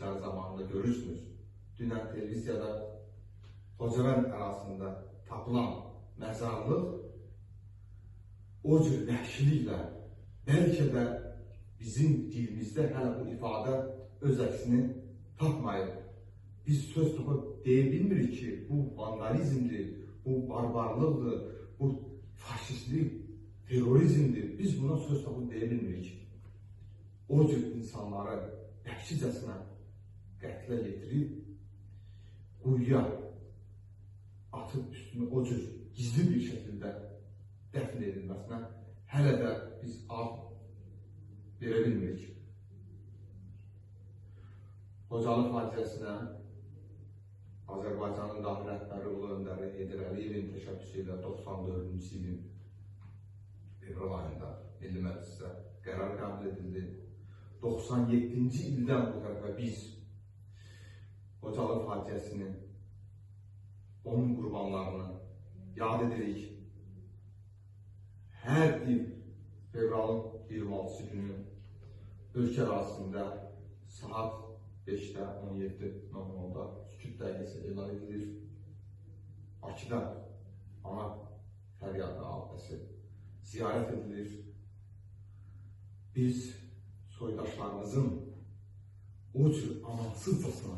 işləri zamanında görürsünüz. Dünən televiziyada Xocavənd ərazisində tapılan məzarlıq o cür vəhşiliklə, bəlkə də bizim dilimizdə hələ bu ifadə öz əksini tapmayıb. Biz söz tapıb deyə bilmirik ki, bu vandalizmdir, bu barbarlıqdır, bu faşistlik, terrorizmdir. Biz buna söz tapıb deyə bilmirik. O cür insanları vəhşicəsinə qətlə yetirib, quyuya atıb üstünü o cür gizli bir şəkildə dəfn edilməsinə hələ də biz ad verə bilmirik. Xocalı faciəsinə Azərbaycanın dahi rəhbəri Ulu Öndəri Heydər Əliyevin təşəbbüsü ilə 94-cü ilin fevral ayında Milli Məclisdə qərar qəbul edildi. 97-ci ildən bu tərəfə biz Xocalı faciəsinin, onun qurbanlarını yad edirik. Hər il fevralın 26-cı günü ölkə ərazisində saat 5-də 17:00-da sükut dəqiqəsi elan edilir. Bakıda ana fəryadı abidəsi ziyarət edilir. Biz soydaşlarımızın o cür amansızcasına